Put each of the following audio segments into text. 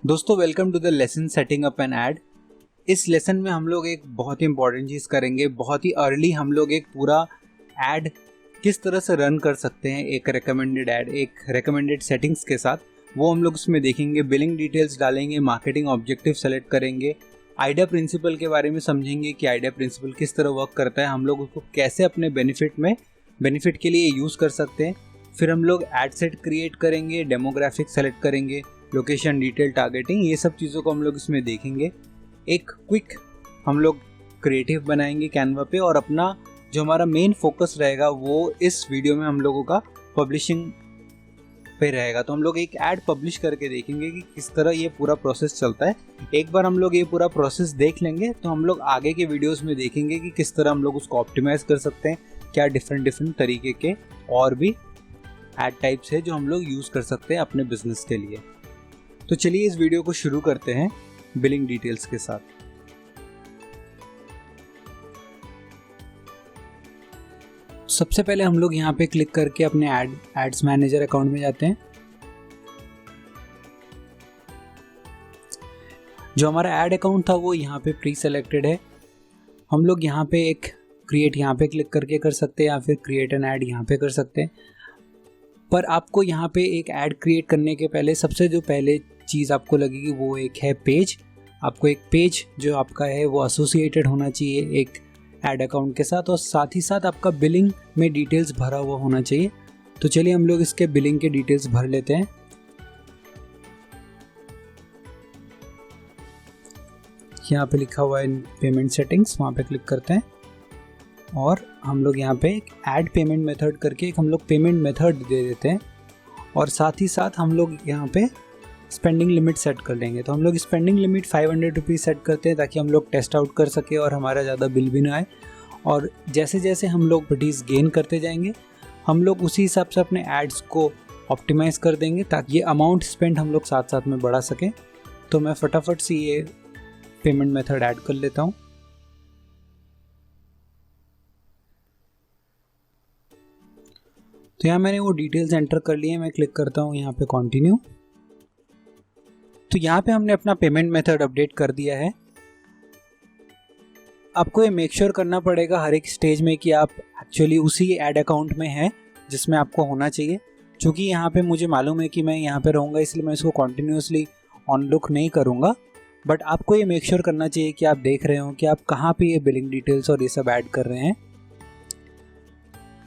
दोस्तों welcome to the lesson setting up an ad. इस lesson में हम लोग एक बहुत ही इंपॉर्टेंट चीज़ करेंगे। बहुत ही अर्ली हम लोग एक पूरा ऐड किस तरह से रन कर सकते हैं, एक रिकमेंडेड ऐड, एक रिकमेंडेड सेटिंग्स के साथ, वो हम लोग उसमें देखेंगे। बिलिंग डिटेल्स डालेंगे, मार्केटिंग ऑब्जेक्टिव सेलेक्ट करेंगे, आइडिया प्रिंसिपल के बारे में समझेंगे कि आइडिया प्रिंसिपल किस तरह वर्क करता है, हम लोग उसको कैसे अपने बेनिफिट के लिए यूज़ कर सकते हैं। फिर हम लोग ऐड सेट क्रिएट करेंगे, डेमोग्राफिक सेलेक्ट करेंगे, लोकेशन, डिटेल, टारगेटिंग, ये सब चीज़ों को हम लोग इसमें देखेंगे। एक क्विक हम लोग क्रिएटिव बनाएंगे कैनवा पे, और अपना जो हमारा मेन फोकस रहेगा वो इस वीडियो में हम लोगों का पब्लिशिंग पे रहेगा। तो हम लोग एक ऐड पब्लिश करके देखेंगे कि किस तरह ये पूरा प्रोसेस चलता है। एक बार हम लोग ये पूरा प्रोसेस देख लेंगे तो हम लोग आगे के वीडियोस में देखेंगे कि किस तरह हम लोग उसको ऑप्टिमाइज कर सकते हैं, क्या डिफरेंट तरीके के और भी ऐड टाइप्स है जो हम लोग यूज़ कर सकते हैं अपने बिजनेस के लिए। तो चलिए इस वीडियो को शुरू करते हैं बिलिंग डिटेल्स के साथ। सबसे पहले हम लोग यहाँ पे क्लिक करके अपने एड्स मैनेजर अकाउंट में जाते हैं। जो हमारा ऐड अकाउंट था वो यहाँ पे प्री सेलेक्टेड है। हम लोग यहाँ पे एक क्रिएट यहाँ पे क्लिक करके कर सकते हैं, या फिर क्रिएट एन ऐड यहाँ पे कर सकते हैं। पर आपको यहाँ पे एक ऐड क्रिएट करने के पहले सबसे जो पहले चीज़ आपको लगेगी वो एक है पेज। आपको एक पेज जो आपका है वो एसोसिएटेड होना चाहिए एक ऐड अकाउंट के साथ, और साथ ही साथ आपका बिलिंग में डिटेल्स भरा हुआ होना चाहिए। तो चलिए हम लोग इसके बिलिंग के डिटेल्स भर लेते हैं। यहाँ पे लिखा हुआ है पेमेंट सेटिंग्स, वहाँ पे क्लिक करते हैं और हम लोग यहाँ पे एक ऐड पेमेंट मेथड करके एक हम लोग पेमेंट मेथड दे देते हैं, और साथ ही साथ हम लोग यहाँ पे स्पेंडिंग लिमिट सेट कर लेंगे। तो हम लोग स्पेंडिंग लिमिट 500 रुपीज़ सेट करते हैं ताकि हम लोग टेस्ट आउट कर सके और हमारा ज़्यादा बिल भी ना आए। और जैसे जैसे हम लोग प्रॉपर्टीज़ गेन करते जाएंगे हम लोग उसी हिसाब से अपने एड्स को ऑप्टिमाइज़ कर देंगे ताकि ये अमाउंट स्पेंड हम लोग साथ साथ में बढ़ा सकें। तो मैं फटाफट से ये पेमेंट मेथड ऐड कर लेता हूँ। तो यहाँ मैंने वो डिटेल्स एंटर कर लिए, मैं क्लिक करता हूँ यहाँ पे कंटिन्यू। तो यहाँ पे हमने अपना पेमेंट मेथड अपडेट कर दिया है। आपको ये मेक श्योर करना पड़ेगा हर एक स्टेज में कि आप एक्चुअली उसी ऐड अकाउंट में हैं जिसमें आपको होना चाहिए। क्योंकि यहाँ पे मुझे मालूम है कि मैं यहाँ पे रहूँगा, इसलिए मैं इसको कॉन्टिन्यूसली ऑन लुक नहीं करूँगा। बट आपको ये मेक श्योर करना चाहिए कि आप देख रहे हो कि आप कहाँ पे ये बिलिंग डिटेल्स और ये सब ऐड कर रहे हैं।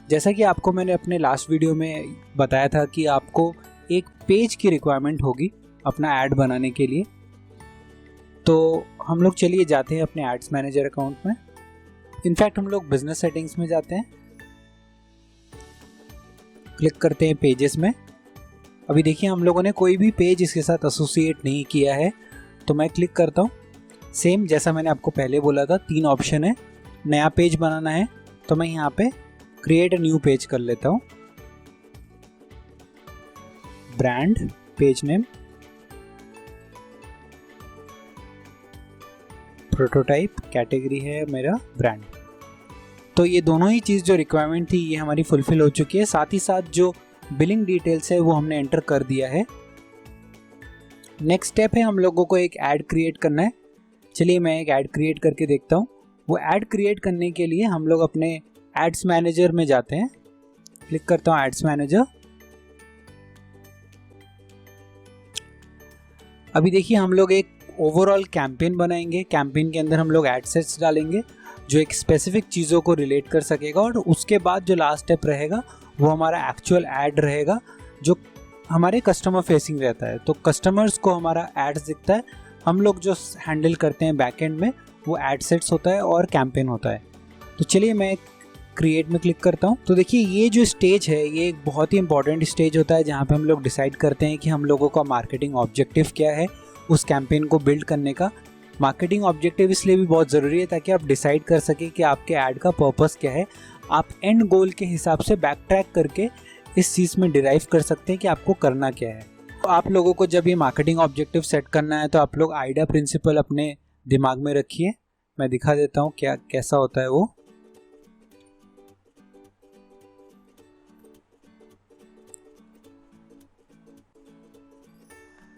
जैसा कि आपको मैंने अपने लास्ट वीडियो में बताया था कि आपको एक पेज की रिक्वायरमेंट होगी अपना ऐड बनाने के लिए। तो हम लोग चलिए जाते हैं अपने एड्स मैनेजर अकाउंट में। इनफैक्ट हम लोग बिजनेस सेटिंग्स में जाते हैं, क्लिक करते हैं पेजेस में। अभी देखिए हम लोगों ने कोई भी पेज इसके साथ एसोसिएट नहीं किया है, तो मैं क्लिक करता हूँ। सेम जैसा मैंने आपको पहले बोला था, 3 ऑप्शन है। नया पेज बनाना है तो मैं यहाँ पे क्रिएट अ न्यू पेज कर लेता हूँ। Brand, page name, prototype, category है मेरा ब्रांड। तो ये दोनों ही चीज़ जो रिक्वायरमेंट थी ये हमारी फुलफिल हो चुकी है। साथ ही साथ जो बिलिंग डिटेल्स है वो हमने एंटर कर दिया है। नेक्स्ट स्टेप है हम लोगों को एक ऐड क्रिएट करना है। चलिए मैं एक ऐड क्रिएट करके देखता हूँ। वो ऐड क्रिएट करने के लिए हम लोग अपने एड्स मैनेजर में जाते हैं। क्लिक करता हूँ एड्स मैनेजर। अभी देखिए हम लोग एक ओवरऑल कैंपेन बनाएंगे। कैंपेन के अंदर हम लोग एड सेट्स डालेंगे जो एक स्पेसिफिक चीज़ों को रिलेट कर सकेगा, और उसके बाद जो लास्ट स्टेप रहेगा वो हमारा एक्चुअल ऐड रहेगा जो हमारे कस्टमर फेसिंग रहता है। तो कस्टमर्स को हमारा एड्स दिखता है, हम लोग जो हैंडल करते हैं बैकएंड में वो एड सेट्स होता है और कैंपेन होता है। तो चलिए मैं क्रिएट में क्लिक करता हूँ। तो देखिए ये जो स्टेज है ये एक बहुत ही इंपॉर्टेंट स्टेज होता है जहाँ पे हम लोग डिसाइड करते हैं कि हम लोगों का मार्केटिंग ऑब्जेक्टिव क्या है उस कैंपेन को बिल्ड करने का। मार्केटिंग ऑब्जेक्टिव इसलिए भी बहुत ज़रूरी है ताकि आप डिसाइड कर सकें कि आपके ऐड का पर्पस क्या है। आप एंड गोल के हिसाब से बैक ट्रैक करके इस चीज़ में डिराइव कर सकते हैं कि आपको करना क्या है। तो आप लोगों को जब ये मार्केटिंग ऑब्जेक्टिव सेट करना है तो आप लोग आइडिया प्रिंसिपल अपने दिमाग में रखिए। मैं दिखा देता हूँ क्या कैसा होता है वो।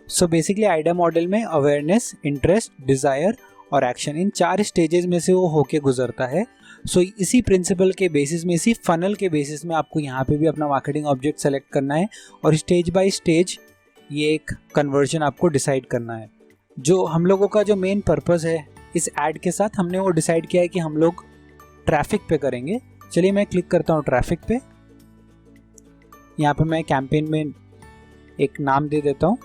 सो बेसिकली आइडिया मॉडल में अवेयरनेस, इंटरेस्ट, डिज़ायर और एक्शन, इन 4 स्टेजेस में से वो होके गुजरता है। सो इसी प्रिंसिपल के बेसिस में, इसी फनल के बेसिस में आपको यहाँ पे भी अपना मार्केटिंग ऑब्जेक्ट सेलेक्ट करना है और स्टेज बाय स्टेज ये एक कन्वर्जन आपको डिसाइड करना है। जो हम लोगों का जो मेन पर्पस है इस ऐड के साथ, हमने वो डिसाइड किया है कि हम लोग ट्रैफिक पे करेंगे। चलिए मैं क्लिक करता हूँ ट्रैफिक पे। यहाँ पे मैं कैंपेन में एक नाम दे देता हूँ।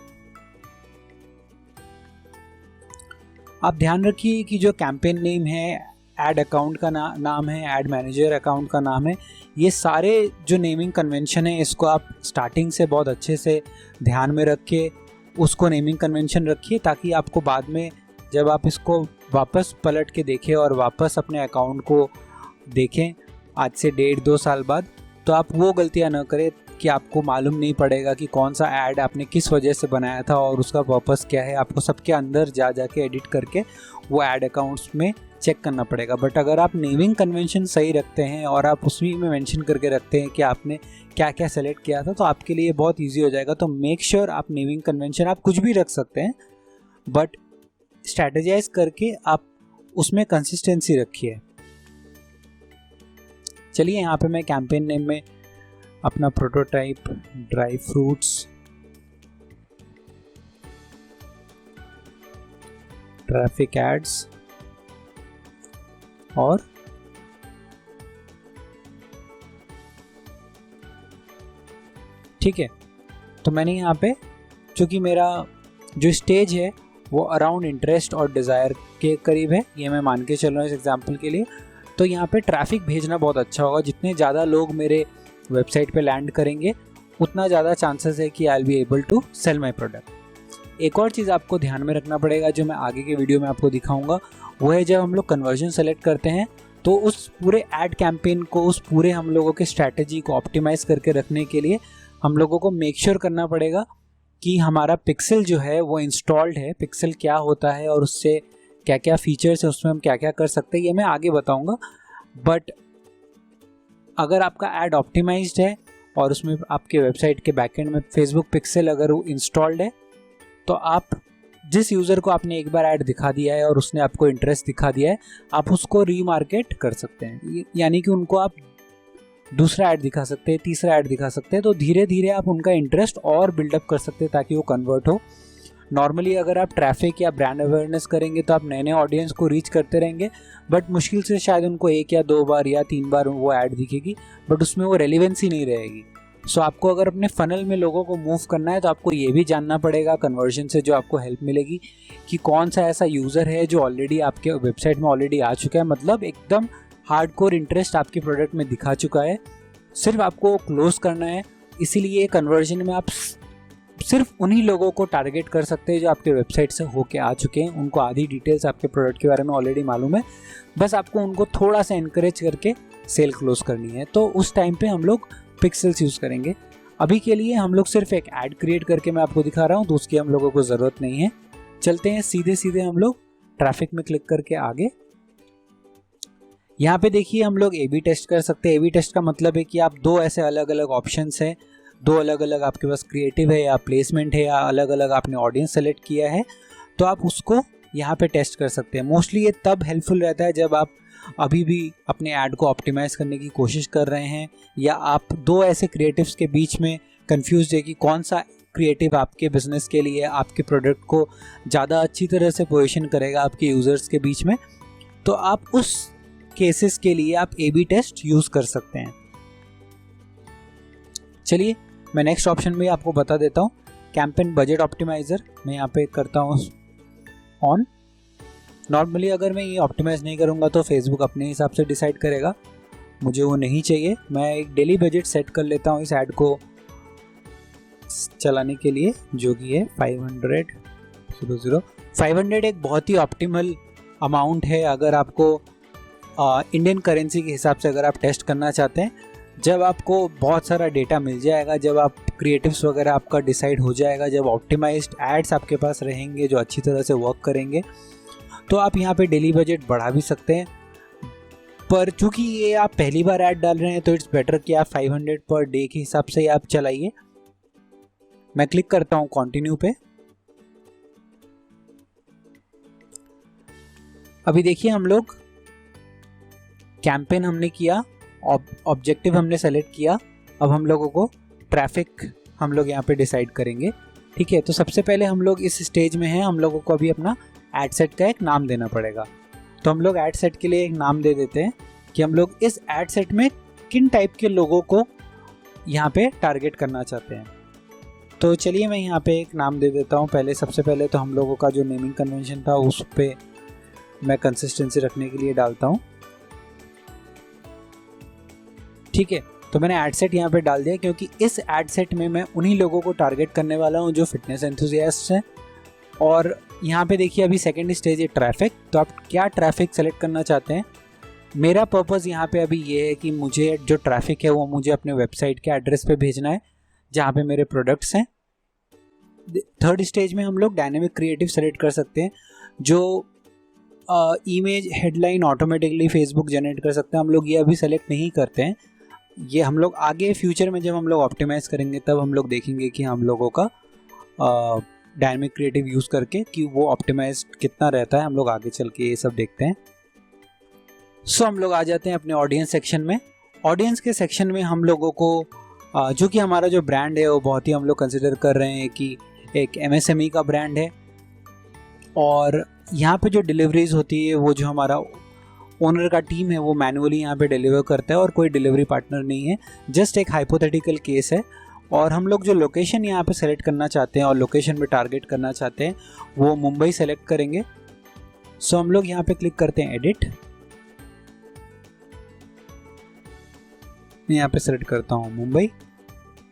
आप ध्यान रखिए कि जो कैंपेन नेम है, ऐड अकाउंट का नाम है, ऐड मैनेजर अकाउंट का नाम है, ये सारे जो नेमिंग कन्वेंशन है इसको आप स्टार्टिंग से बहुत अच्छे से ध्यान में रख के उसको नेमिंग कन्वेंशन रखिए, ताकि आपको बाद में जब आप इसको वापस पलट के देखें और वापस अपने अकाउंट को देखें आज से 1.5-2 साल बाद, तो आप वो गलतियां न करें कि आपको मालूम नहीं पड़ेगा कि कौन सा ऐड आपने किस वजह से बनाया था और उसका पर्पस क्या है। आपको सबके अंदर जा के एडिट करके वो ऐड अकाउंट्स में चेक करना पड़ेगा। बट अगर आप नेमिंग कन्वेंशन सही रखते हैं और आप उसमें में मेंशन करके रखते हैं कि आपने क्या क्या सेलेक्ट किया था, तो आपके लिए बहुत ईजी हो जाएगा। तो मेक श्योर आप नेमिंग कन्वेंशन आप कुछ भी रख सकते हैं, बट स्ट्रैटेजाइज करके आप उसमें कंसिस्टेंसी रखिए। चलिए यहाँ पे मैं कैंपेन नेम में अपना prototype dry fruits, traffic ads और ठीक है। तो मैंने यहाँ पे, चूँकि मेरा जो स्टेज है वो अराउंड इंटरेस्ट और डिज़ायर के करीब है, ये मैं मान के चल रहा हूँ इस एग्जांपल के लिए, तो यहाँ पे ट्रैफिक भेजना बहुत अच्छा होगा। जितने ज़्यादा लोग मेरे वेबसाइट पे लैंड करेंगे उतना ज़्यादा चांसेस है कि I will be able to sell my product. एक और चीज़ आपको ध्यान में रखना पड़ेगा जो मैं आगे के वीडियो में आपको दिखाऊंगा, वो है जब हम लोग कन्वर्जन सेलेक्ट करते हैं तो उस पूरे ऐड कैंपेन को, उस पूरे हम लोगों के स्ट्रैटेजी को ऑप्टिमाइज़ करके रखने के लिए हम लोगों को मेक श्योर करना पड़ेगा कि हमारा पिक्सल जो है वो इंस्टॉल्ड है। पिक्सल क्या होता है और उससे क्या क्या फीचर्स है, उसमें हम क्या क्या कर सकते हैं, ये मैं आगे बताऊंगा। बट अगर आपका ऐड ऑप्टिमाइज्ड है और उसमें आपके वेबसाइट के बैकएंड में फेसबुक पिक्सल अगर वो इंस्टॉल्ड है, तो आप जिस यूज़र को आपने एक बार ऐड दिखा दिया है और उसने आपको इंटरेस्ट दिखा दिया है, आप उसको रीमार्केट कर सकते हैं। यानी कि उनको आप दूसरा ऐड दिखा सकते हैं, तीसरा ऐड दिखा सकते हैं। तो धीरे धीरे आप उनका इंटरेस्ट और बिल्डअप कर सकते हैं ताकि वो कन्वर्ट हो। नॉर्मली अगर आप ट्रैफिक या ब्रांड अवेयरनेस करेंगे तो आप नए नए ऑडियंस को रीच करते रहेंगे, बट मुश्किल से शायद उनको 1 या 2 बार या 3 बार वो ऐड दिखेगी, बट उसमें वो रेलिवेंसी नहीं रहेगी। सो आपको अगर अपने फनल में लोगों को मूव करना है तो आपको ये भी जानना पड़ेगा कन्वर्जन से जो आपको हेल्प मिलेगी कि कौन सा ऐसा यूज़र है जो ऑलरेडी आपके वेबसाइट में ऑलरेडी आ चुका है, मतलब एकदम हार्डकोर इंटरेस्ट आपके प्रोडक्ट में दिखा चुका है, सिर्फ आपको क्लोज करना है। इसीलिए कन्वर्जन में आप सिर्फ उन्हीं लोगों को टारगेट कर सकते हैं जो आपके वेबसाइट से होके आ चुके हैं, उनको आधी डिटेल्स आपके प्रोडक्ट के बारे में ऑलरेडी मालूम है, बस आपको उनको थोड़ा सा एनकरेज करके सेल क्लोज करनी है। तो उस टाइम पे हम लोग पिक्सल्स यूज़ करेंगे। अभी के लिए हम लोग सिर्फ एक ऐड क्रिएट करके मैं आपको दिखा रहा हूँ, तो उसकी हम लोगों को ज़रूरत नहीं है। चलते हैं सीधे सीधे हम लोग ट्रैफिक में क्लिक करके आगे। यहाँ पे देखिए हम लोग A/B टेस्ट कर सकते हैं। A/B टेस्ट का मतलब है कि आप 2 ऐसे अलग अलग ऑप्शंस हैं, 2 अलग अलग आपके पास क्रिएटिव है या प्लेसमेंट है या अलग अलग आपने ऑडियंस सेलेक्ट किया है, तो आप उसको यहाँ पे टेस्ट कर सकते हैं। मोस्टली ये तब हेल्पफुल रहता है जब आप अभी भी अपने ऐड को ऑप्टिमाइज़ करने की कोशिश कर रहे हैं या आप 2 ऐसे क्रिएटिव्स के बीच में कंफ्यूज है कि कौन सा क्रिएटिव आपके बिजनेस के लिए, आपके प्रोडक्ट को ज़्यादा अच्छी तरह से पोजीशन करेगा आपके यूज़र्स के बीच में। तो आप उस केसेस के लिए आप A/B टेस्ट यूज़ कर सकते हैं। चलिए मैं नेक्स्ट ऑप्शन में आपको बता देता हूँ, कैंपेन बजट ऑप्टिमाइज़र मैं यहाँ पे करता हूँ ऑन। नॉर्मली अगर मैं ये ऑप्टिमाइज़ नहीं करूँगा तो फेसबुक अपने हिसाब से डिसाइड करेगा, मुझे वो नहीं चाहिए। मैं एक डेली बजट सेट कर लेता हूँ इस ऐड को चलाने के लिए, जो कि है 500 एक बहुत ही ऑप्टिमल अमाउंट है अगर आपको इंडियन करेंसी के हिसाब से अगर आप टेस्ट करना चाहते हैं। जब आपको बहुत सारा डेटा मिल जाएगा, जब आप क्रिएटिव्स वगैरह आपका डिसाइड हो जाएगा, जब ऑप्टिमाइज्ड एड्स आपके पास रहेंगे जो अच्छी तरह से वर्क करेंगे, तो आप यहाँ पे डेली बजट बढ़ा भी सकते हैं। पर चूँकि ये आप पहली बार ऐड डाल रहे हैं तो इट्स बेटर कि आप 500 पर डे के हिसाब से आप चलाइए। मैं क्लिक करता हूँ कंटिन्यू पे। अभी देखिए हम लोग कैंपेन हमने किया, ऑब्जेक्टिव हमने सेलेक्ट किया, अब हम लोगों को ट्रैफिक हम लोग यहाँ पे डिसाइड करेंगे। ठीक है, तो सबसे पहले हम लोग इस स्टेज में हैं, हम लोगों को अभी अपना एड सेट का एक नाम देना पड़ेगा। तो हम लोग एड सेट के लिए एक नाम दे देते हैं कि हम लोग इस एड सेट में किन टाइप के लोगों को यहाँ पे टारगेट करना चाहते हैं। तो चलिए मैं यहाँ पे एक नाम दे देता हूँ। सबसे पहले तो हम लोगों का जो नेमिंग कन्वेंशन था उस पर मैं कंसिस्टेंसी रखने के लिए डालता हूँ। ठीक है, तो मैंने एड सेट यहाँ पे डाल दिया क्योंकि इस एड सेट में मैं उन्हीं लोगों को टारगेट करने वाला हूँ जो फिटनेस एंथुसियास्ट हैं। और यहाँ पे देखिए अभी सेकंड स्टेज है ट्रैफिक। तो आप क्या ट्रैफिक सेलेक्ट करना चाहते हैं? मेरा पर्पस यहाँ पे अभी ये है कि मुझे जो ट्रैफिक है वो मुझे अपने वेबसाइट के एड्रेस पे भेजना है जहाँ पे मेरे प्रोडक्ट्स हैं। थर्ड स्टेज में हम लोग डायनेमिक क्रिएटिव सेलेक्ट कर सकते हैं जो image headline automatically Facebook generate कर सकते हैं। हम लोग ये अभी सेलेक्ट नहीं करते हैं, ये हम लोग आगे फ्यूचर में जब हम लोग ऑप्टिमाइज़ करेंगे तब हम लोग देखेंगे कि हम लोगों का डायनेमिक क्रिएटिव यूज़ करके कि वो ऑप्टिमाइज कितना रहता है। हम लोग आगे चल के ये सब देखते हैं। सो हम लोग आ जाते हैं अपने ऑडियंस सेक्शन में। ऑडियंस के सेक्शन में हम लोगों को जो कि हमारा जो ब्रांड है वो बहुत ही हम लोग कंसिडर कर रहे हैं कि एक MSME का ब्रांड है और यहाँ पे जो डिलीवरीज होती है वो जो हमारा ओनर का टीम है वो मैनुअली यहाँ पे डिलीवर करता है और कोई डिलीवरी पार्टनर नहीं है। जस्ट एक हाइपोथेटिकल केस है। और हम लोग जो लोकेशन यहाँ पे सेलेक्ट करना चाहते हैं और लोकेशन पे टारगेट करना चाहते हैं वो मुंबई सेलेक्ट करेंगे। सो हम लोग यहाँ पे क्लिक करते हैं एडिट। मैं यहाँ पे सेलेक्ट करता हूँ मुंबई।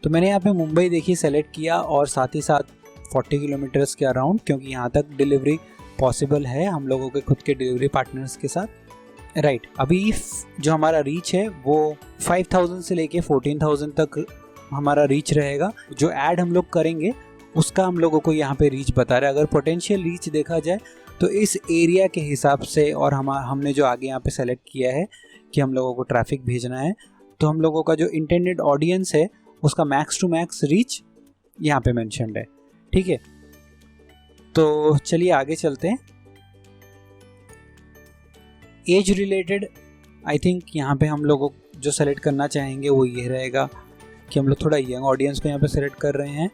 तो मैंने यहाँ पे मुंबई देखिए सेलेक्ट किया और साथ ही साथ 40 किलोमीटर्स के अराउंड, क्योंकि यहाँ तक डिलीवरी पॉसिबल है हम लोगों के खुद के डिलीवरी पार्टनर्स के साथ। राइट, अभी जो हमारा रीच है वो 5000 से लेके 14000 तक हमारा रीच रहेगा। जो ऐड हम लोग करेंगे उसका हम लोगों को यहाँ पे रीच बता रहा है। अगर पोटेंशियल रीच देखा जाए तो इस एरिया के हिसाब से और हमने जो आगे यहाँ पे सेलेक्ट किया है कि हम लोगों को ट्रैफिक भेजना है, तो हम लोगों का जो इंटेंडेड ऑडियंस है उसका मैक्स टू मैक्स रीच यहाँ पे मेंशन्ड है। ठीक है, तो चलिए आगे चलते हैं। एज रिलेटेड आई थिंक यहाँ पे हम लोगों जो सेलेक्ट करना चाहेंगे वो ये रहेगा कि हम लोग थोड़ा यंग ऑडियंस को यहाँ पे सेलेक्ट कर रहे हैं,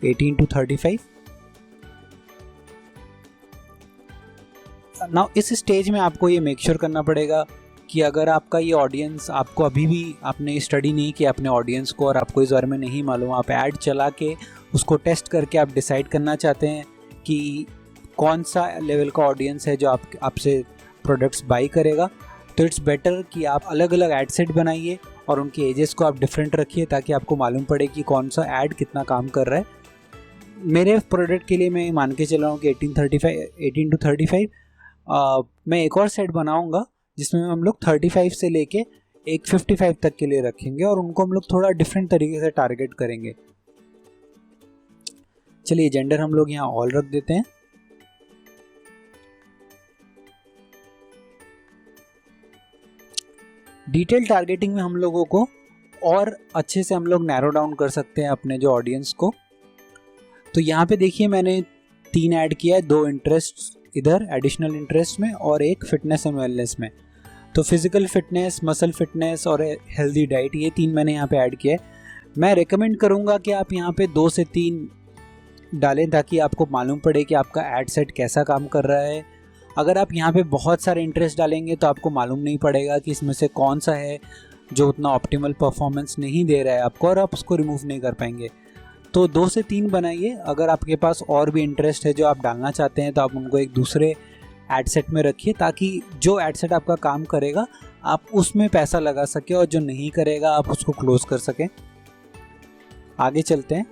18 to 35। नाउ इस स्टेज में आपको ये मेक श्योर करना पड़ेगा कि अगर आपका ये ऑडियंस, आपको अभी भी आपने स्टडी नहीं किया अपने ऑडियंस को और आपको इस बारे में नहीं मालूम, आप ऐड चला के उसको टेस्ट करके आप डिसाइड करना चाहते हैं कि कौन सा लेवल का ऑडियंस है जो आपसे प्रोडक्ट्स बाई करेगा, तो इट्स बेटर कि आप अलग अलग ऐड सेट बनाइए और उनके एजेस को आप डिफरेंट रखिए ताकि आपको मालूम पड़े कि कौन सा ऐड कितना काम कर रहा है। मेरे प्रोडक्ट के लिए मैं मान के चल रहा हूँ कि 18 to 35। मैं एक और सेट बनाऊंगा जिसमें हम लोग 35 से लेके एक 55 तक के लिए रखेंगे और उनको हम लोग थोड़ा डिफरेंट तरीके से टारगेट करेंगे। चलिए जेंडर हम लोग यहाँ ऑल रख देते हैं। डिटेल टारगेटिंग में हम लोगों को और अच्छे से हम लोग नैरो डाउन कर सकते हैं अपने जो ऑडियंस को। तो यहाँ पे देखिए मैंने 3 ऐड किया है, 2 इंटरेस्ट इधर एडिशनल इंटरेस्ट में और एक फिटनेस एंड वेलनेस में। तो फिजिकल फिटनेस, मसल फिटनेस और हेल्दी डाइट, ये 3 मैंने यहाँ पे ऐड किया है। मैं रेकमेंड करूँगा कि आप यहाँ पे 2 से 3 डालें ताकि आपको मालूम पड़े कि आपका ऐड सेट कैसा काम कर रहा है। अगर आप यहाँ पे बहुत सारे इंटरेस्ट डालेंगे तो आपको मालूम नहीं पड़ेगा कि इसमें से कौन सा है जो उतना ऑप्टिमल परफॉर्मेंस नहीं दे रहा है आपको और आप उसको रिमूव नहीं कर पाएंगे। तो 2 से 3 बनाइए। अगर आपके पास और भी इंटरेस्ट है जो आप डालना चाहते हैं तो आप उनको एक दूसरे ऐड सेट में रखिए ताकि जो ऐड सेट आपका काम करेगा आप उसमें पैसा लगा सके और जो नहीं करेगा आप उसको क्लोज कर सकें। आगे चलते हैं।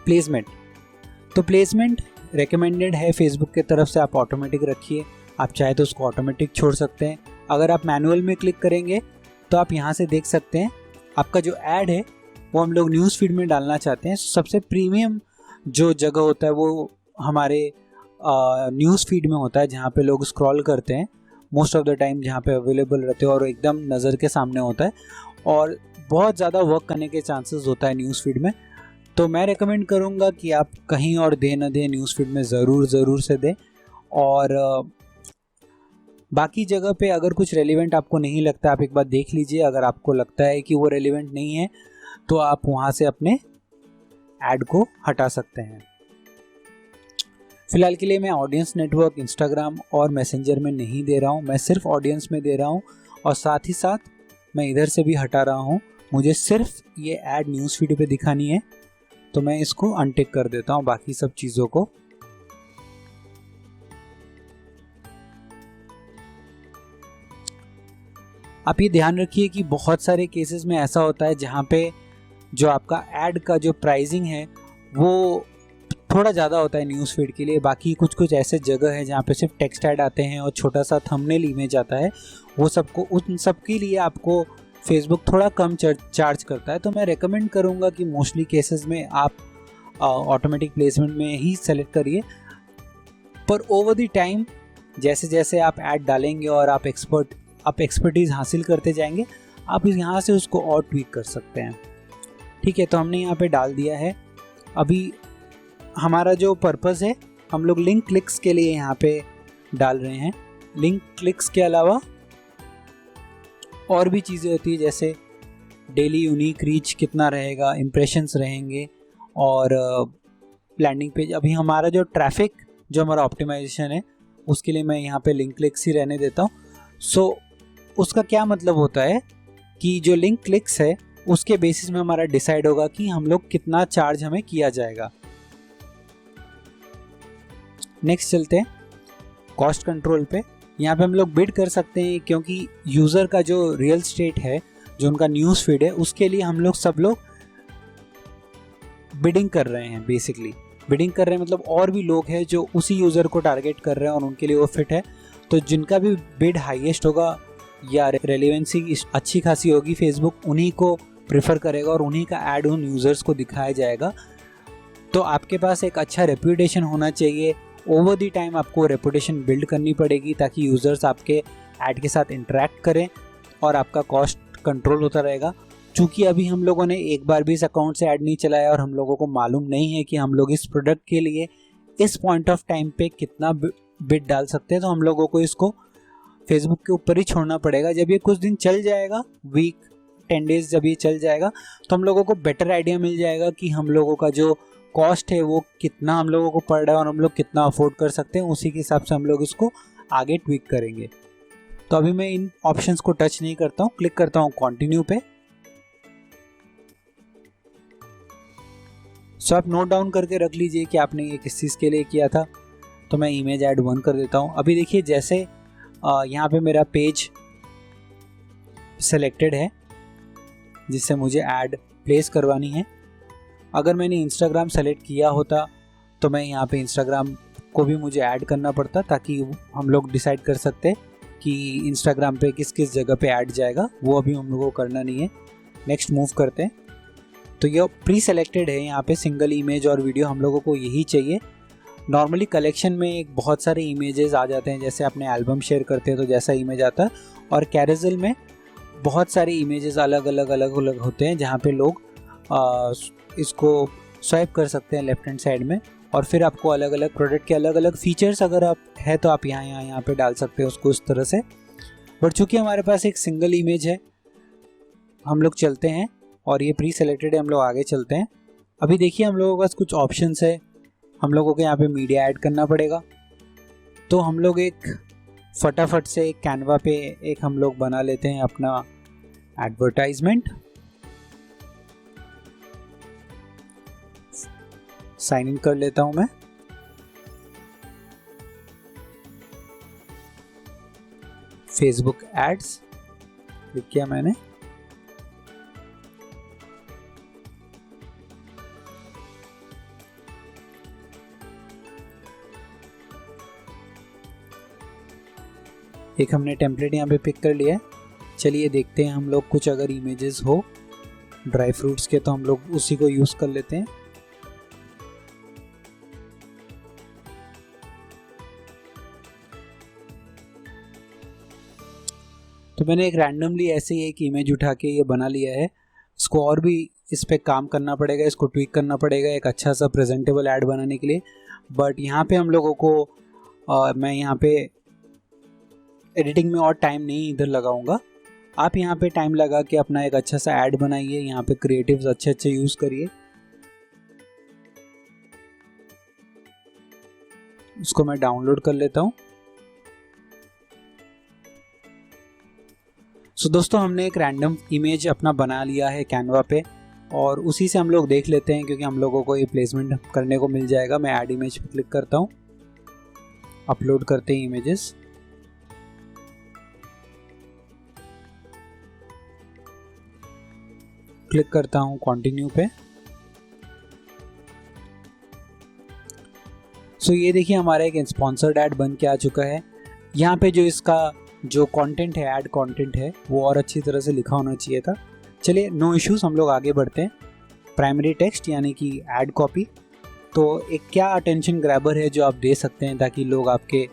प्लेसमेंट, तो प्लेसमेंट रेकमेंडेड है फेसबुक की तरफ से, आप ऑटोमेटिक रखिए। आप चाहे तो उसको ऑटोमेटिक छोड़ सकते हैं। अगर आप मैनुअल में क्लिक करेंगे तो आप यहाँ से देख सकते हैं आपका जो ऐड है वो हम लोग न्यूज़ फीड में डालना चाहते हैं। सबसे प्रीमियम जो जगह होता है वो हमारे न्यूज़ फीड में होता है जहाँ पे लोग स्क्रॉल करते हैं मोस्ट ऑफ द टाइम, जहाँ पे अवेलेबल रहते हैं और एकदम नज़र के सामने होता है और बहुत ज़्यादा वर्क करने के चांसेस होता है न्यूज़ फीड में। तो मैं रेकमेंड करूँगा कि आप कहीं और दे न दें, न्यूज़ फीड में ज़रूर से दें। और बाकी जगह पे अगर कुछ रेलिवेंट आपको नहीं लगता, आप एक बार देख लीजिए। अगर आपको लगता है कि वो रेलिवेंट नहीं है तो आप वहाँ से अपने ऐड को हटा सकते हैं। फिलहाल के लिए मैं ऑडियंस नेटवर्क, इंस्टाग्राम और मैसेंजर में नहीं दे रहा हूँ, मैं सिर्फ ऑडियंस में दे रहा हूँ और साथ ही साथ मैं इधर से भी हटा रहा हूँ। मुझे सिर्फ ये ऐड न्यूज़ फीड पे दिखानी है तो मैं इसको अनटिक कर देता हूँ बाकी सब चीज़ों को। आप ये ध्यान रखिए कि बहुत सारे केसेस में ऐसा होता है जहाँ पे जो आपका ऐड का जो प्राइसिंग है वो थोड़ा ज़्यादा होता है न्यूज़ फीड के लिए। बाकी कुछ ऐसे जगह है जहाँ पे सिर्फ टेक्स्ट ऐड आते हैं और छोटा सा थंबनेल इमेज आता है, वो सबको उन सब के लिए आपको फेसबुक थोड़ा कम चार्ज करता है। तो मैं रेकमेंड करूँगा कि मोस्टली केसेस में आप ऑटोमेटिक प्लेसमेंट में ही सेलेक्ट करिए। पर ओवर द टाइम जैसे जैसे आप ऐड डालेंगे और आप एक्सपर्टीज़ हासिल करते जाएंगे, आप यहाँ से उसको और ट्वीक कर सकते हैं। ठीक है, तो हमने यहाँ पे डाल दिया है। अभी हमारा जो पर्पस है, हम लोग लिंक क्लिक्स के लिए यहाँ पे डाल रहे हैं। लिंक क्लिक्स के अलावा और भी चीज़ें होती है, जैसे डेली यूनिक रीच कितना रहेगा, इम्प्रेशंस रहेंगे और लैंडिंग पेज। अभी हमारा जो ट्रैफिक, जो हमारा ऑप्टिमाइजेशन है, उसके लिए मैं यहाँ पे लिंक क्लिक्स ही रहने देता हूँ। सो उसका क्या मतलब होता है कि जो लिंक क्लिक्स है उसके बेसिस में हमारा डिसाइड होगा कि हम लोग कितना चार्ज हमें किया जाएगा। नेक्स्ट चलते हैं कॉस्ट कंट्रोल पे। यहाँ पे हम लोग बिड कर सकते हैं, क्योंकि यूज़र का जो रियल स्टेट है, जो उनका न्यूज़ फीड है, उसके लिए हम लोग सब लोग बिडिंग कर रहे हैं। बेसिकली बिडिंग कर रहे हैं मतलब और भी लोग हैं जो उसी यूज़र को टारगेट कर रहे हैं और उनके लिए वो फिट है। तो जिनका भी बिड हाईएस्ट होगा या रेलेवेंसी अच्छी खासी होगी, फेसबुक उन्हीं को प्रेफर करेगा और उन्हीं का ऐड उन यूज़र्स को दिखाया जाएगा। तो आपके पास एक अच्छा रेपुटेशन होना चाहिए। ओवर दी टाइम आपको रेपुटेशन बिल्ड करनी पड़ेगी ताकि यूज़र्स आपके ऐड के साथ इंटरेक्ट करें और आपका कॉस्ट कंट्रोल होता रहेगा। चूँकि अभी हम लोगों ने एक बार भी इस अकाउंट से ऐड नहीं चलाया और हम लोगों को मालूम नहीं है कि हम लोग इस प्रोडक्ट के लिए इस पॉइंट ऑफ टाइम पे कितना बिड डाल सकते हैं, तो हम लोगों को इसको फेसबुक के ऊपर ही छोड़ना पड़ेगा। जब ये कुछ दिन चल जाएगा, वीक 10 डेज जब ये चल जाएगा, तो हम लोगों को बेटर आइडिया मिल जाएगा कि हम लोगों का जो कॉस्ट है वो कितना हम लोगों को पड़ रहा है और हम लोग कितना अफोर्ड कर सकते हैं। उसी के हिसाब से हम लोग इसको आगे ट्वीक करेंगे। तो अभी मैं इन ऑप्शंस को टच नहीं करता हूँ, क्लिक करता हूँ कंटिन्यू पे। सो आप नोट डाउन करके रख लीजिए कि आपने ये किस चीज़ के लिए किया था। तो मैं इमेज ऐड 1 कर देता हूँ। अभी देखिए जैसे यहाँ पे मेरा पेज सेलेक्टेड है जिससे मुझे ऐड प्लेस करवानी है। अगर मैंने इंस्टाग्राम सेलेक्ट किया होता तो मैं यहाँ पे इंस्टाग्राम को भी मुझे ऐड करना पड़ता, ताकि हम लोग डिसाइड कर सकते कि इंस्टाग्राम पे किस किस जगह पे ऐड जाएगा। वो अभी हम लोगों को करना नहीं है। नेक्स्ट मूव करते हैं। तो ये प्री सेलेक्टेड है, यहाँ पे सिंगल इमेज और वीडियो हम लोगों को यही चाहिए। नॉर्मली कलेक्शन में एक बहुत सारे इमेजेस आ जाते हैं, जैसे अपने एल्बम शेयर करते हैं तो जैसा इमेज आता है, और कैरोसेल में बहुत सारे इमेजेस अलग अलग होते हैं जहाँ पे लोग इसको स्वाइप कर सकते हैं लेफ्ट हैंड साइड में, और फिर आपको अलग अलग प्रोडक्ट के अलग अलग फीचर्स अगर आप है तो आप यहाँ पे डाल सकते हैं उसको इस तरह से। बट चूँकि हमारे पास एक सिंगल इमेज है, हम लोग चलते हैं और ये प्री सेलेक्टेड है, हम लोग आगे चलते हैं। अभी देखिए हम लोगों के पास कुछ ऑप्शंस है। हम लोगों को यहाँ पे मीडिया ऐड करना पड़ेगा। तो हम लोग एक फटाफट से कैनवा पे एक हम लोग बना लेते हैं अपना एडवर्टाइजमेंट। साइन इन कर लेता हूं मैं। फेसबुक एड्स क्लिक किया मैंने। एक हमने टेम्पलेट यहाँ पे पिक कर लिया है। चलिए देखते हैं हम लोग कुछ अगर इमेजेस हो ड्राई फ्रूट्स के तो हम लोग उसी को यूज़ कर लेते हैं। तो मैंने एक रैंडमली ऐसे ही एक इमेज उठा के ये बना लिया है। इसको और भी इस पे काम करना पड़ेगा, इसको ट्विक करना पड़ेगा एक अच्छा सा प्रेजेंटेबल ऐड बनाने के लिए। बट यहाँ पे हम लोगों को मैं यहाँ पे एडिटिंग में और टाइम नहीं इधर लगाऊंगा। आप यहाँ पे टाइम लगा के अपना एक अच्छा सा ऐड बनाइए, यहाँ पे क्रिएटिव्स अच्छे अच्छे यूज़ करिए। उसको मैं डाउनलोड कर लेता हूँ। सो दोस्तों, हमने एक रैंडम इमेज अपना बना लिया है कैनवा पे, और उसी से हम लोग देख लेते हैं, क्योंकि हम लोगों को ये प्लेसमेंट करने को मिल जाएगा। मैं ऐड इमेज पे क्लिक करता हूँ, अपलोड करते हैं इमेजेस। क्लिक करता हूँ कंटिन्यू पे। सो ये देखिए हमारा एक स्पॉन्सर्ड ऐड बन के आ चुका है। यहाँ पे जो इसका जो कंटेंट है, ऐड कंटेंट है, वो और अच्छी तरह से लिखा होना चाहिए था। चलिए, नो इश्यूज, हम लोग आगे बढ़ते हैं। प्राइमरी टेक्स्ट यानी कि ऐड कॉपी, तो एक क्या अटेंशन ग्रैबर है जो आप दे सकते हैं ताकि लोग आपके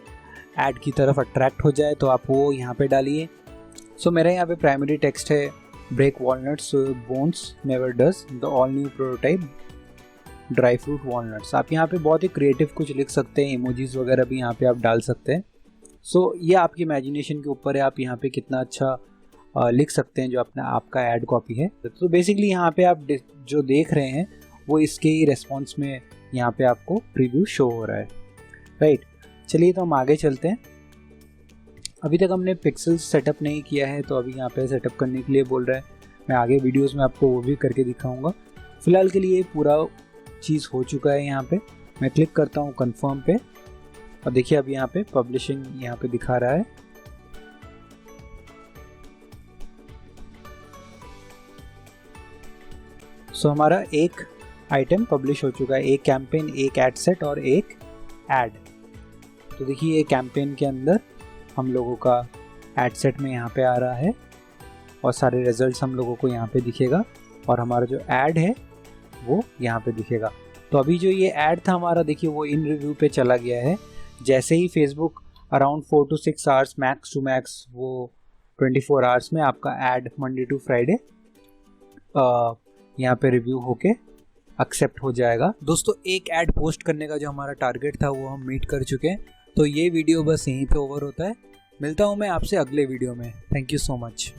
ऐड की तरफ अट्रैक्ट हो जाए, तो आप वो यहाँ पे डालिए। सो मेरा यहाँ पे प्राइमरी टेक्स्ट है, break walnuts bones never does the all new prototype dry fruit walnuts. आप यहाँ पे बहुत ही क्रिएटिव कुछ लिख सकते हैं, इमोजीज वगैरह भी यहाँ पे आप डाल सकते हैं। सो ये आपकी इमेजिनेशन के ऊपर है, आप यहाँ पे कितना अच्छा लिख सकते हैं जो अपना आपका ऐड कॉपी है। तो बेसिकली यहाँ पे आप जो देख रहे हैं वो इसके ही रेस्पॉन्स में यहाँ पे आपको प्रीव्यू शो हो रहा है, राइट। चलिए, तो हम आगे चलते हैं। अभी तक हमने पिक्सल सेटअप नहीं किया है, तो अभी यहाँ पे सेटअप करने के लिए बोल रहा है। मैं आगे वीडियोस में आपको वो भी करके दिखाऊंगा। फिलहाल के लिए पूरा चीज़ हो चुका है। यहाँ पे मैं क्लिक करता हूँ कंफर्म पे, और देखिए अब यहाँ पे पब्लिशिंग यहाँ पे दिखा रहा है। सो हमारा एक आइटम पब्लिश हो चुका है, एक कैंपेन, एक एड सेट और एक ऐड। तो देखिए ये कैंपेन के अंदर हम लोगों का एड सेट में यहाँ पे आ रहा है, और सारे रिजल्ट्स हम लोगों को यहाँ पे दिखेगा, और हमारा जो ऐड है वो यहाँ पे दिखेगा। तो अभी जो ये ऐड था हमारा, देखिए वो इन रिव्यू पे चला गया है। जैसे ही Facebook around 4 to 6 hours max to max, वो 24 आवर्स में आपका ऐड मंडे टू फ्राइडे यहाँ पे रिव्यू होके एक्सेप्ट हो जाएगा। दोस्तों, एक ऐड पोस्ट करने का जो हमारा टारगेट था वो हम मीट कर चुके हैं। तो ये वीडियो बस यहीं पे ओवर होता है। मिलता हूँ मैं आपसे अगले वीडियो में। Thank you so much.